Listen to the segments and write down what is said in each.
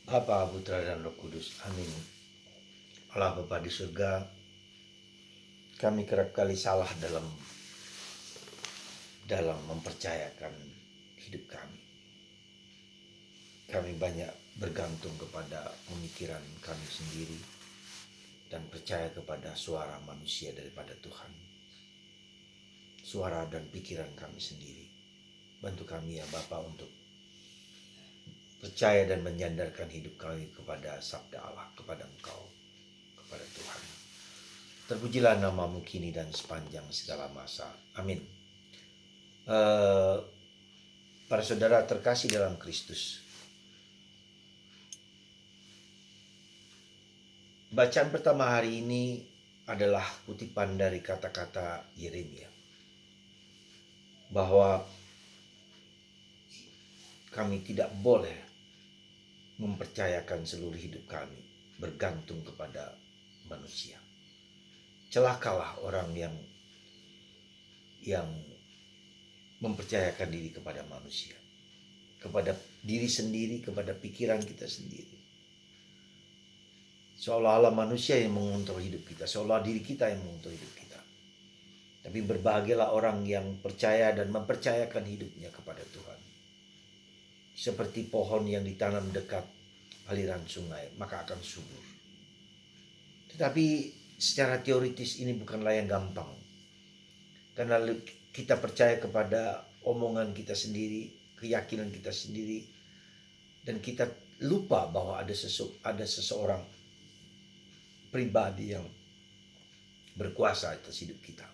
Bapa, Putra, dan Roh Kudus. Amin. Allah Bapa di surga, kami kerap kali salah dalam mempercayakan hidup kami. Kami banyak bergantung kepada pemikiran kami sendiri dan percaya kepada suara manusia daripada Tuhan. Suara dan pikiran kami sendiri. Bantu kami ya Bapa untuk percaya dan menyandarkan hidup kami kepada sabda Allah, kepada Engkau, kepada Tuhan. Terpujilah namamu kini dan sepanjang segala masa. Amin. Para saudara terkasih dalam Kristus, bacaan pertama hari ini adalah kutipan dari kata-kata Yeremia, bahwa kami tidak boleh mempercayakan seluruh hidup kami bergantung kepada manusia. Celakalah orang yang mempercayakan diri kepada manusia, kepada diri sendiri, kepada pikiran kita sendiri. Seolah-olah manusia yang mengontrol hidup kita, seolah diri kita yang mengontrol hidup kita. Tapi berbahagialah orang yang percaya dan mempercayakan hidupnya kepada Tuhan. Seperti pohon yang ditanam dekat aliran sungai, maka akan subur. Tetapi secara teoritis ini bukanlah yang gampang. Karena kita percaya kepada omongan kita sendiri, keyakinan kita sendiri, dan kita lupa bahwa ada seseorang pribadi yang berkuasa atas hidup kita.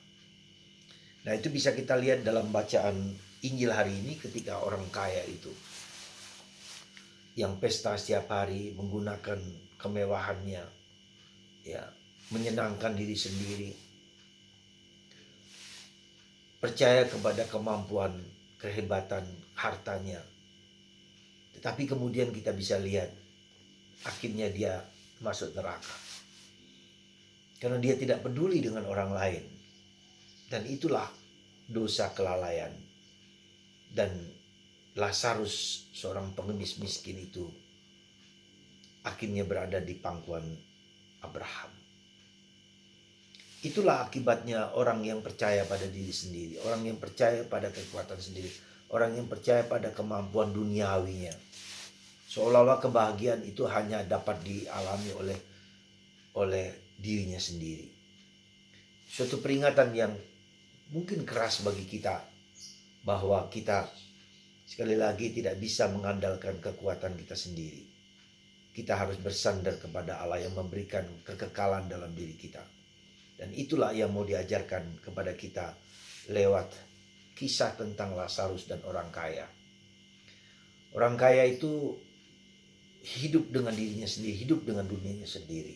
Nah, itu bisa kita lihat dalam bacaan Injil hari ini ketika orang kaya itu yang pesta setiap hari, menggunakan kemewahannya, ya, menyenangkan diri sendiri, percaya kepada kemampuan, kehebatan hartanya. Tetapi kemudian kita bisa lihat akhirnya dia masuk neraka. Karena dia tidak peduli dengan orang lain. Dan itulah dosa kelalaian. Dan Lazarus, seorang pengemis miskin itu, akhirnya berada di pangkuan Abraham. Itulah akibatnya orang yang percaya pada diri sendiri, orang yang percaya pada kekuatan sendiri, orang yang percaya pada kemampuan duniawinya. Seolah-olah kebahagiaan itu hanya dapat dialami oleh dirinya sendiri. Suatu peringatan yang mungkin keras bagi kita, bahwa kita sekali lagi tidak bisa mengandalkan kekuatan kita sendiri. Kita harus bersandar kepada Allah yang memberikan kekekalan dalam diri kita. Dan itulah yang mau diajarkan kepada kita lewat kisah tentang Lazarus dan orang kaya. Orang kaya itu hidup dengan dirinya sendiri, hidup dengan dunianya sendiri,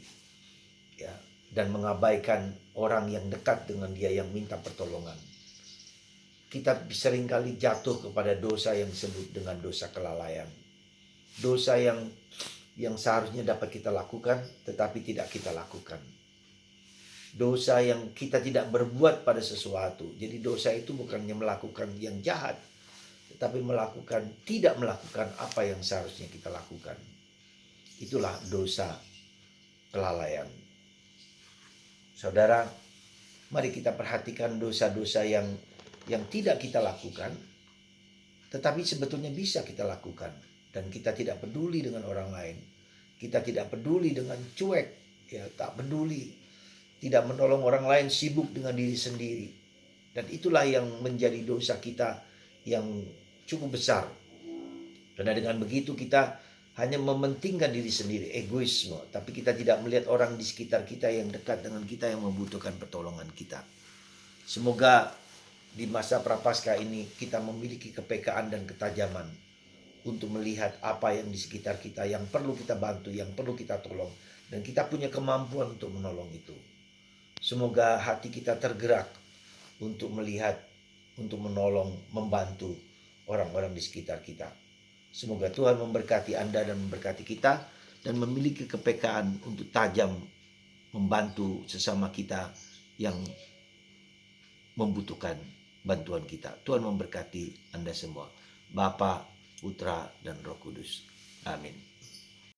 ya, dan mengabaikan orang yang dekat dengan dia yang minta pertolongan. Kita seringkali jatuh kepada dosa yang disebut dengan dosa kelalaian. Dosa yang seharusnya dapat kita lakukan tetapi tidak kita lakukan. Dosa yang kita tidak berbuat pada sesuatu. Jadi dosa itu bukannya melakukan yang jahat, tetapi tidak melakukan apa yang seharusnya kita lakukan. Itulah dosa kelalaian. Saudara, mari kita perhatikan dosa-dosa yang tidak kita lakukan, tetapi sebetulnya bisa kita lakukan. Dan kita tidak peduli dengan orang lain. Kita tidak peduli dengan cuek, ya, tak peduli, tidak menolong orang lain, sibuk dengan diri sendiri. Dan itulah yang menjadi dosa kita yang cukup besar. Karena dengan begitu kita hanya mementingkan diri sendiri, egoisme. Tapi kita tidak melihat orang di sekitar kita yang dekat dengan kita yang membutuhkan pertolongan kita. Semoga di masa prapaskah ini kita memiliki kepekaan dan ketajaman untuk melihat apa yang di sekitar kita yang perlu kita bantu, yang perlu kita tolong. Dan kita punya kemampuan untuk menolong itu. Semoga hati kita tergerak untuk melihat, untuk menolong, membantu orang-orang di sekitar kita. Semoga Tuhan memberkati Anda dan memberkati kita, dan memiliki kepekaan untuk tajam membantu sesama kita yang membutuhkan bantuan kita. Tuhan memberkati Anda semua. Bapa, Putra, dan Roh Kudus. Amin.